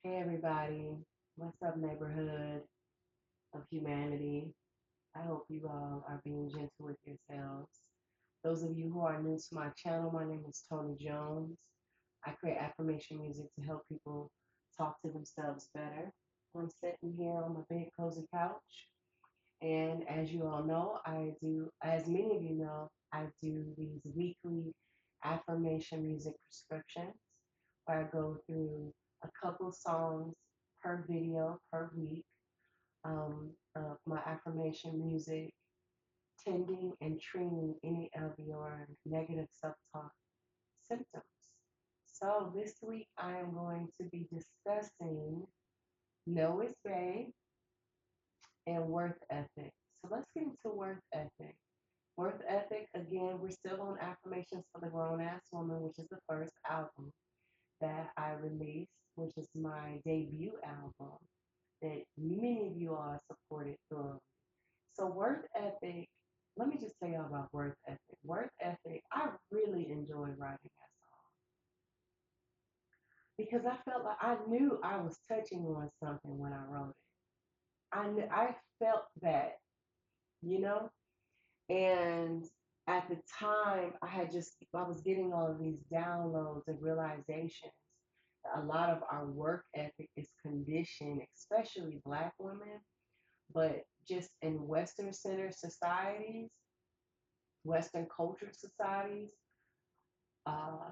Hey everybody, what's up, neighborhood of humanity? I hope you all are being gentle with yourselves. Those of you who are new to my channel, my name is Tony Jones. I create affirmation music to help people talk to themselves better. I'm sitting here on my big cozy couch, and as you all know, as many of you know, I do these weekly affirmation music prescriptions where I go through a couple songs per video per week of my affirmation music, tending and treating any of your negative self talk symptoms. So this week I am going to be discussing Know It's Babe and worth ethic. So let's get into worth ethic. Worth ethic, again, we're still on Affirmations for the Grown Ass Woman, which is the first album that I released, which is my debut album that many of you all supported through. So worth ethic, let me just tell y'all about worth ethic. Worth ethic, I really enjoyed writing that song because I felt like I knew I was touching on something when I wrote it. I felt that, you know, and at the time I was getting all of these downloads and realizations that a lot of our work ethic is conditioned, especially black women, but just in Western center societies, Western culture societies, uh,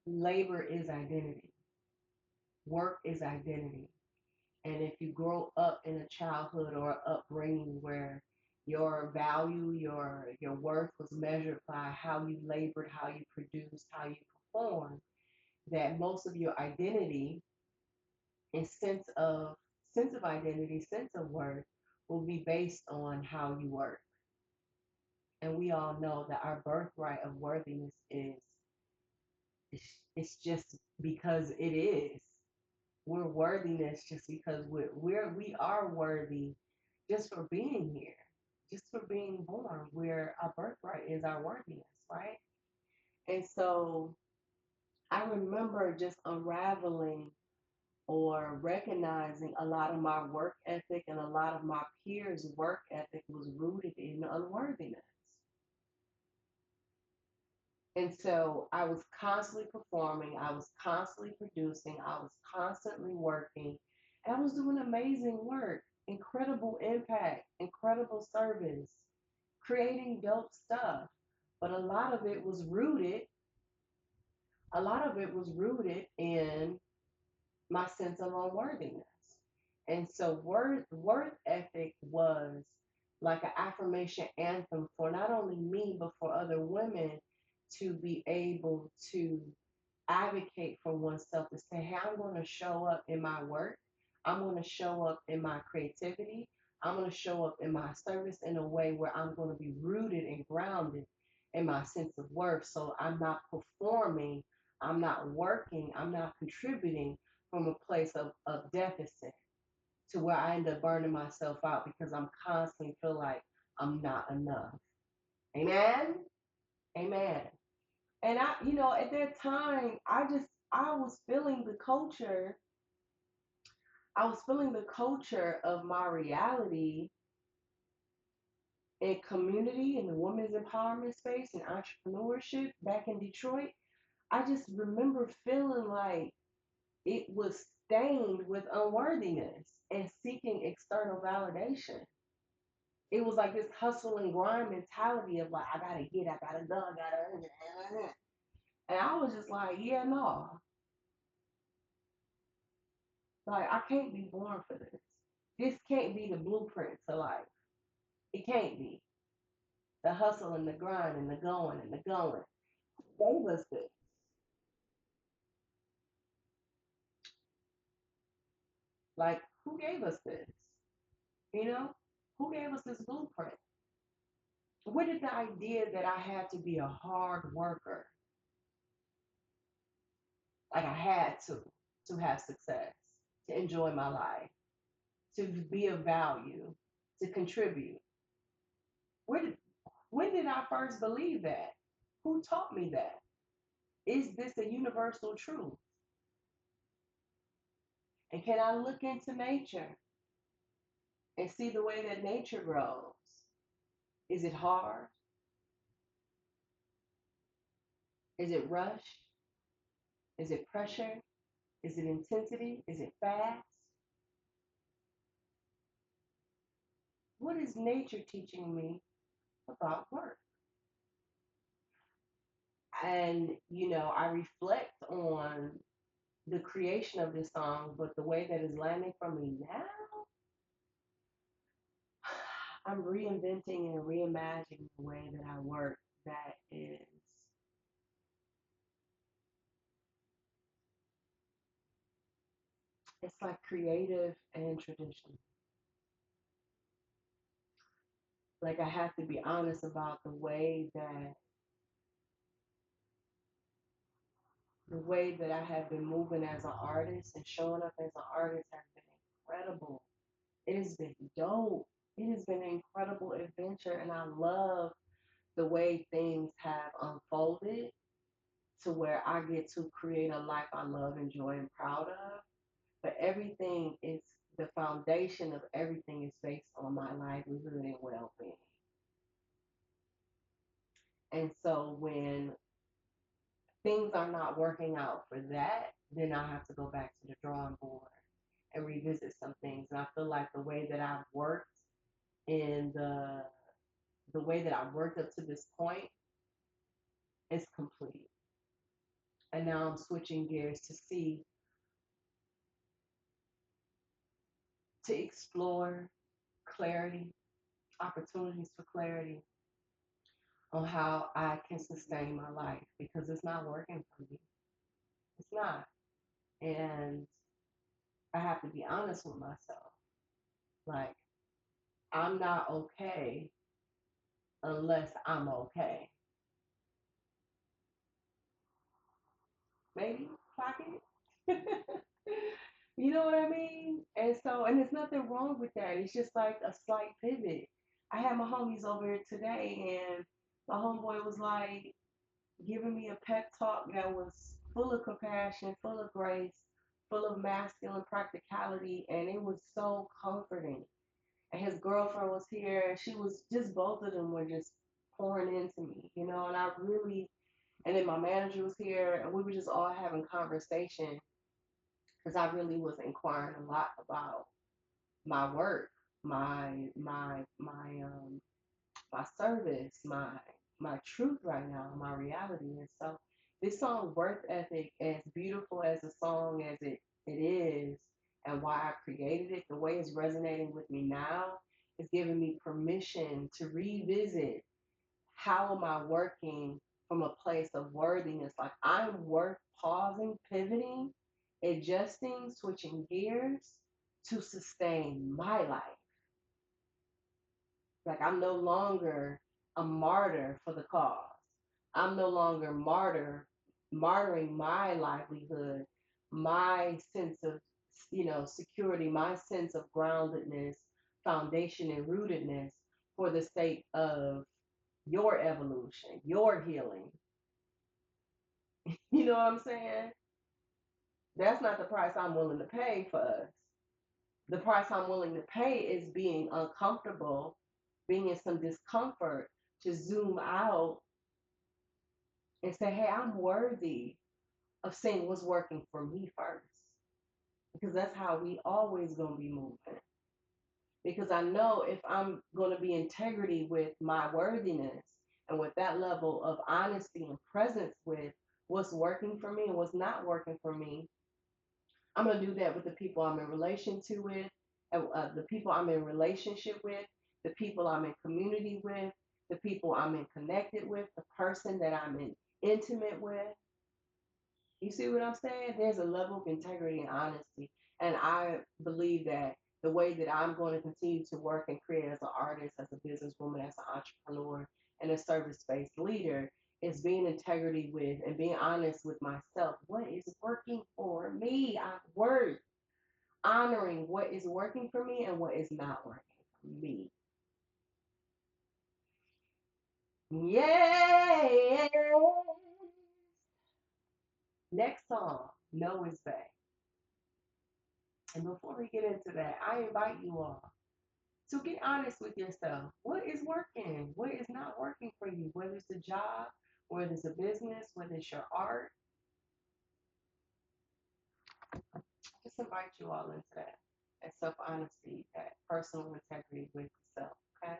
labor is identity, work is identity. And if you grow up in a childhood or upbringing where your value, your worth was measured by how you labored, how you produced, how you performed, that most of your identity and sense of identity, sense of worth will be based on how you work. And we all know that our birthright of worthiness it's just because it is. We're worthiness just because we are worthy just for being here, just for being born. Where our birthright is our worthiness, right? And so I remember just unraveling or recognizing a lot of my work ethic and a lot of my peers' work ethic was rooted in unworthiness. And so I was constantly performing, I was constantly producing, I was constantly working, and I was doing amazing work, incredible impact, incredible service, creating dope stuff. But a lot of it was rooted in my sense of unworthiness. And so worth ethic was like an affirmation anthem for not only me but for other women to be able to advocate for oneself to say, hey, I'm going to show up in my work. I'm going to show up in my creativity. I'm going to show up in my service in a way where I'm going to be rooted and grounded in my sense of worth. So I'm not performing, I'm not working, I'm not contributing from a place of deficit to where I end up burning myself out because I'm constantly feel like I'm not enough. Amen. Amen. And at that time, I was feeling the culture. I was feeling the culture of my reality in community, in the women's empowerment space and entrepreneurship back in Detroit. I just remember feeling like it was stained with unworthiness and seeking external validation. It was like this hustle and grind mentality of like, I gotta get, I gotta go, I gotta. And I was just like, yeah, no, like I can't be born for this. This can't be the blueprint to life. It can't be. The hustle and the grind and the going and the going. Who gave us this? Like, who gave us this? You know? Who gave us this blueprint? Where did the idea that I had to be a hard worker, like I had to have success, to enjoy my life, to be of value, to contribute? Where did when did I first believe that? Who taught me that? Is this a universal truth? And can I look into nature and see the way that nature grows? Is it hard? Is it rush? Is it pressure? Is it intensity? Is it fast? What is nature teaching me about work? And, I reflect on the creation of this song, but the way that it's landing for me now, I'm reinventing and reimagining the way that I work that is, it's like creative and traditional. Like I have to be honest about the way that I have been moving as an artist and showing up as an artist has been incredible. It has been dope. It has been an incredible adventure, and I love the way things have unfolded to where I get to create a life I love, enjoy, and proud of. But everything is the foundation of everything is based on my livelihood and well being. And so when things are not working out for that, then I have to go back to the drawing board and revisit some things. And I feel like the way that I've worked in the way that I've worked up to this point is complete. And now I'm switching gears to explore clarity, opportunities for clarity on how I can sustain my life because it's not working for me. It's not. And I have to be honest with myself. Like, I'm not okay unless I'm okay. Maybe pocket. You know what I mean? And there's nothing wrong with that. It's just like a slight pivot. I had my homies over here today, and my homeboy was like giving me a pep talk that was full of compassion, full of grace, full of masculine practicality, and it was so comforting. And his girlfriend was here, and she was just both of them were just pouring into me, and I really, and then my manager was here, and we were just all having conversation because I really was inquiring a lot about my work, my service, my truth right now, my reality. And so this song, Worth Ethic, as beautiful as a song as it is, and why I created it, the way it's resonating with me now is giving me permission to revisit how am I working from a place of worthiness. Like I'm worth pausing, pivoting, adjusting, switching gears to sustain my life. Like I'm no longer a martyr for the cause. I'm no longer martyring my livelihood, my sense of security, my sense of groundedness, foundation and rootedness for the sake of your evolution, your healing. You know what I'm saying? That's not the price I'm willing to pay for us. The price I'm willing to pay is being uncomfortable, being in some discomfort, to zoom out and say, hey, I'm worthy of seeing what's working for me first. Because that's how we always gonna be moving. Because I know if I'm gonna be integrity with my worthiness and with that level of honesty and presence with what's working for me and what's not working for me, I'm gonna do that with the people I'm in relation to with, the people I'm in relationship with, the people I'm in community with, the people I'm in connected with, the person that I'm in intimate with. You see what I'm saying? There's a level of integrity and honesty, and I believe that the way that I'm going to continue to work and create as an artist, as a businesswoman, as an entrepreneur, and a service-based leader is being integrity with and being honest with myself. What is working for me? I'm worth honoring what is working for me and what is not working for me. Yay! Next song, No is Bay. And before we get into that, I invite you all to get honest with yourself. What is working? What is not working for you? Whether it's a job, whether it's a business, whether it's your art, just invite you all into that self honesty, that personal integrity with yourself. Okay.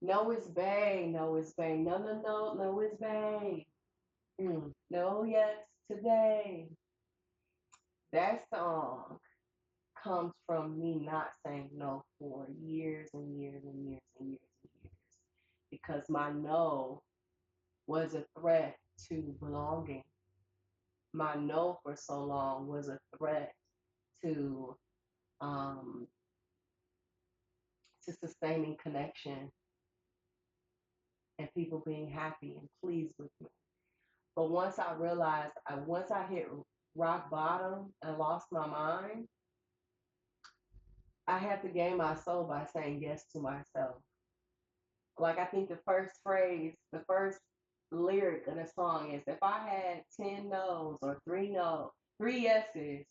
No, it's bae. No, it's bae. No, no, no, no, it's bae. No, yes, today. That song comes from me not saying no for years and years and years and years and years. Because my no was a threat to belonging. My no for so long was a threat to um, to sustaining connection and people being happy and pleased with me. But once I hit rock bottom and lost my mind, I had to gain my soul by saying yes to myself. Like I think the first phrase, the first lyric in a song is if I had 10 no's or 3 no, 3 yeses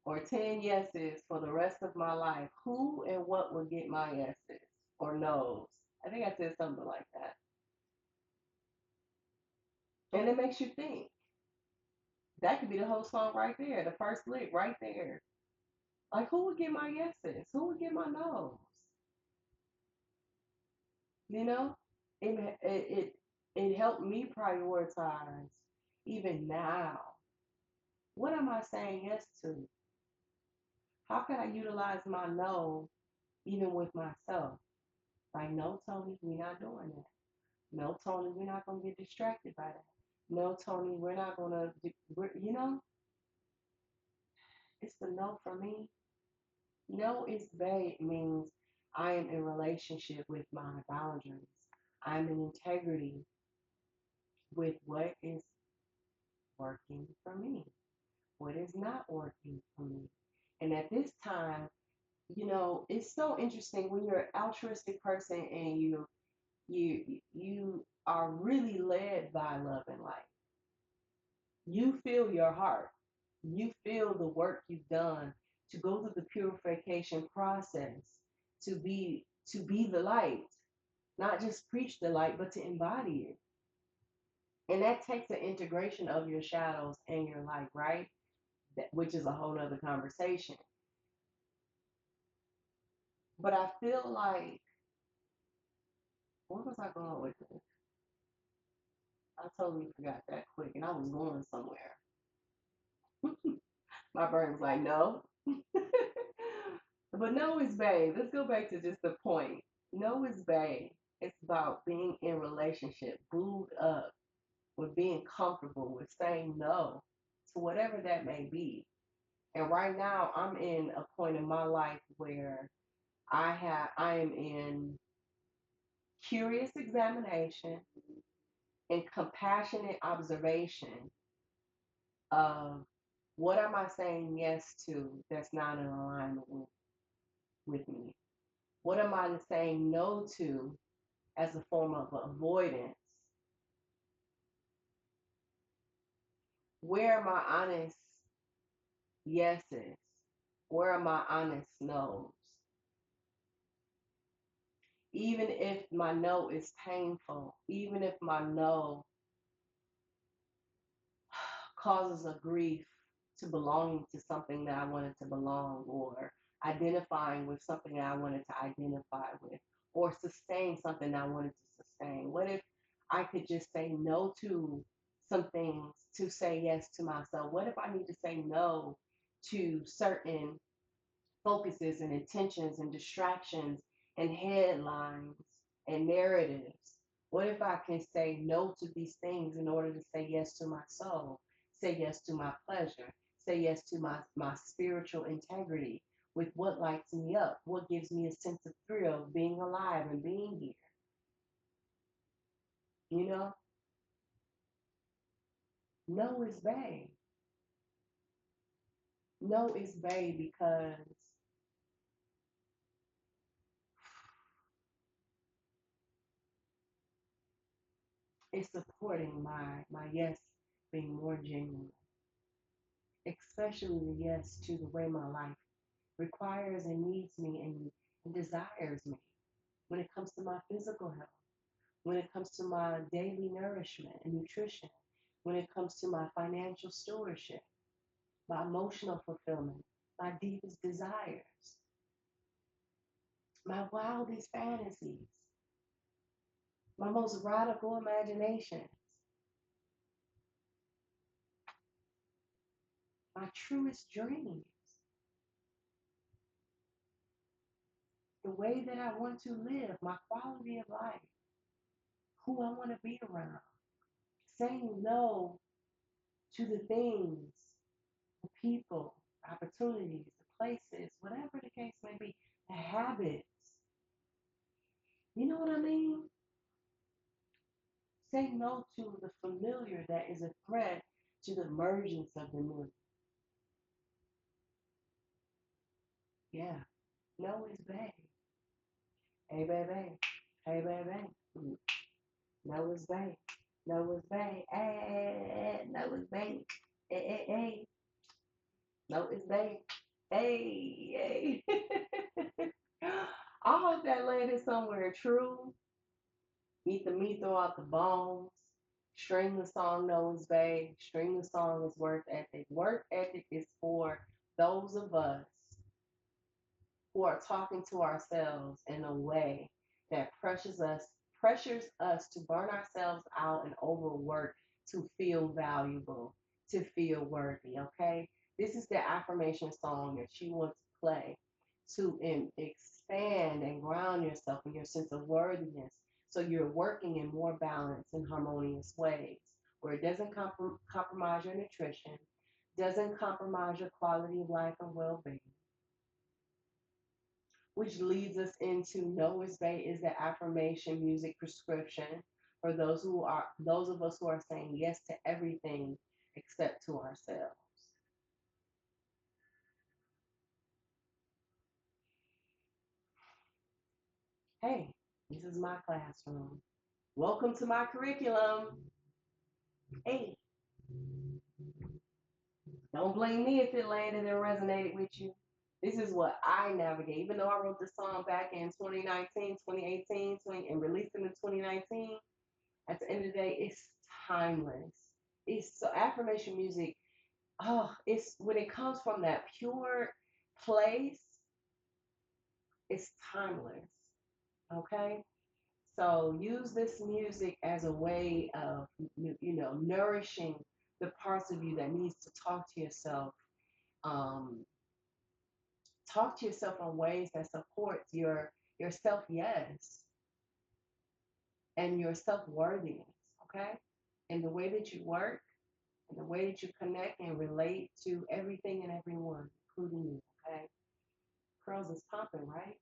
or 10 yeses for the rest of my life, who and what would get my yeses or no's? I think I said something like that. And it makes you think. That could be the whole song right there, the first lick right there. Like who would get my yeses? Who would get my no's? You know, it helped me prioritize even now. What am I saying yes to? How can I utilize my no even with myself? Like, no, Tony, we're not doing that. No, Tony, we're not going to get distracted by that. No, Tony, we're not going to, it's the no for me. No is vague means I am in relationship with my boundaries. I'm in integrity with what is working for me, what is not working for me. And at this time, it's so interesting when you're an altruistic person and you are really led by love and light. You feel your heart. You feel the work you've done to go through the purification process to be the light, not just preach the light, but to embody it. And that takes the integration of your shadows and your light, right? Which is a whole other conversation. But I feel like, where was I going with this? I totally forgot that quick, and I was going somewhere. My brain was like, no. But no is babe. Let's go back to just the point. No is babe. It's about being in relationship, booed up, with being comfortable with saying no to whatever that may be. And right now, I'm in a point in my life where I am in curious examination and compassionate observation of what am I saying yes to that's not in alignment with me? What am I saying no to as a form of avoidance? Where are my honest yeses? Where are my honest no's? Even if my no is painful, even if my no causes a grief to belonging to something that I wanted to belong, or identifying with something that I wanted to identify with, or sustain something that I wanted to sustain. What if I could just say no to some things to say yes to myself? What if I need to say no to certain focuses and intentions and distractions and headlines and narratives? What if I can say no to these things in order to say yes to my soul, say yes to my pleasure, say yes to my spiritual integrity with what lights me up, what gives me a sense of thrill of being alive and being here? You know, no is bae. No is bae because it's supporting my yes being more genuine. especially the yes to the way my life requires and needs me and desires me. When it comes to my physical health, when it comes to my daily nourishment and nutrition, when it comes to my financial stewardship, my emotional fulfillment, my deepest desires, my wildest fantasies, my most radical imaginations, my truest dreams, the way that I want to live, my quality of life, who I want to be around, saying no to the things, the people, opportunities, the places, whatever the case may be, the habits. You know what I mean? Say no to the familiar that is a threat to the emergence of the new. Yeah. No is bae. Hey, baby. Hey, baby. No is bae. No is bae. Hey, no is bae. Hey, hey, hey. No is bae. Hey, hey. I hope that landed somewhere true. Eat the meat, throw out the bones. String the song knows babe. String the song is work ethic. Work ethic is for those of us who are talking to ourselves in a way that pressures us to burn ourselves out and overwork to feel valuable, to feel worthy. Okay, this is the affirmation song that you want to play to expand and ground yourself in your sense of worthiness, so you're working in more balanced and harmonious ways where it doesn't compromise your nutrition, doesn't compromise your quality of life and well-being, which leads us into Noah's Bay is the affirmation music prescription for those of us who are saying yes to everything except to ourselves. Hey, this is my classroom. Welcome to my curriculum. Hey, don't blame me if it landed and resonated with you. This is what I navigate. Even though I wrote this song back in 2019, 2018, 20, and released it in 2019, at the end of the day, it's timeless. It's so affirmation music. Oh, it's when it comes from that pure place, it's timeless. Okay, so use this music as a way of nourishing the parts of you that needs to talk to yourself. Um, Talk to yourself in ways that supports your self yes and your self worthiness. Okay, and the way that you work and the way that you connect and relate to everything and everyone, including you. Okay, curls is popping, right?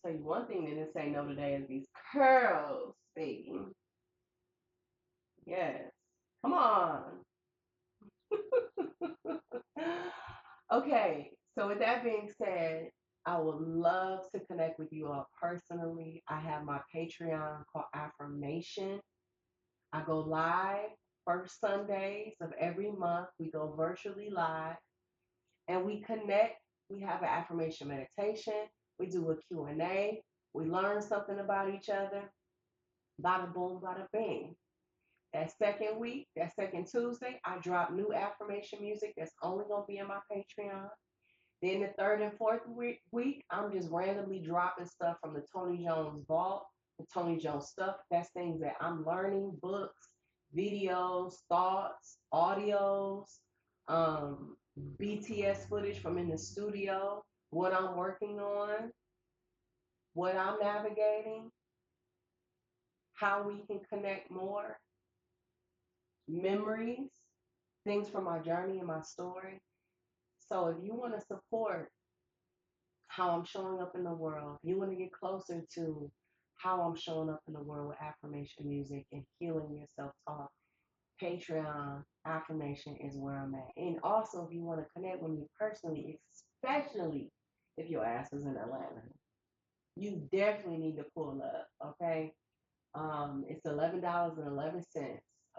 Tell you one thing they didn't say no today is these curls, baby. Yes. Come on. Okay. So with that being said, I would love to connect with you all personally. I have my Patreon called Affirmation. I go live first Sundays of every month. We go virtually live and we connect. We have an affirmation meditation. We do a Q&A. We learn something about each other. Bada boom, bada bing. That second week, that second Tuesday, I drop new affirmation music that's only going to be in my Patreon. Then the third and fourth week, I'm just randomly dropping stuff from the Tony Jones vault, the Tony Jones stuff. That's things that I'm learning, books, videos, thoughts, audios, um, BTS footage from in the studio, what I'm working on, what I'm navigating, how we can connect more, memories, things from my journey and my story. So if you want to support how I'm showing up in the world, you want to get closer to how I'm showing up in the world with affirmation music and healing your self talk, Patreon affirmation is where I'm at. And also, if you want to connect with me personally, especially if your ass is in Atlanta, you definitely need to pull up. Okay, it's $11.11.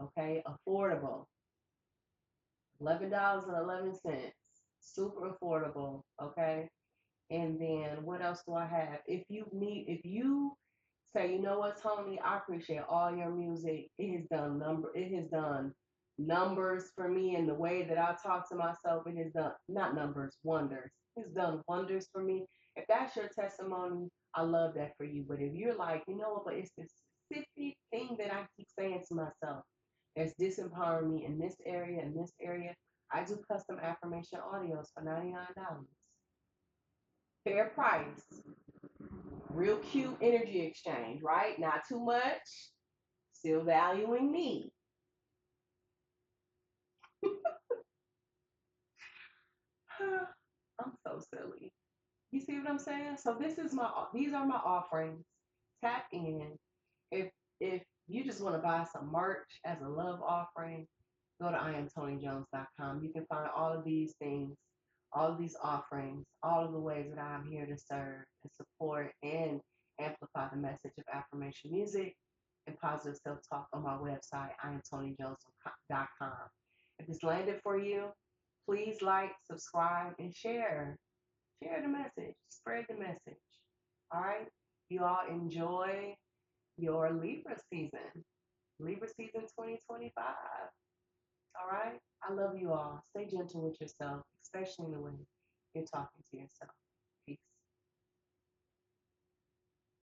Okay, affordable. $11.11. Super affordable. Okay. And then what else do I have? If you say, you know what, Tony, I appreciate all your music. It has done numbers for me in the way that I talk to myself. It has done not numbers, wonders. It's done wonders for me. If that's your testimony, I love that for you. But if you're like, you know what, but it's this specific thing that I keep saying to myself that's disempowering me in this area, I do custom affirmation audios for $99. Fair price, real cute energy exchange, right? Not too much, still valuing me. I'm so silly. You see what I'm saying? So these are my offerings. Tap in. If if you just want to buy some merch as a love offering, go to IamToniJones.com. You can find all of these things, all of these offerings, all of the ways that I'm here to serve and support and amplify the message of affirmation music and positive self-talk on my website, IamTonijones.com. If this landed for you, please like, subscribe, and share. Share the message. Spread the message. All right? You all enjoy your Libra season. Libra season 2025. All right? I love you all. Stay gentle with yourself, especially in the way you're talking to yourself.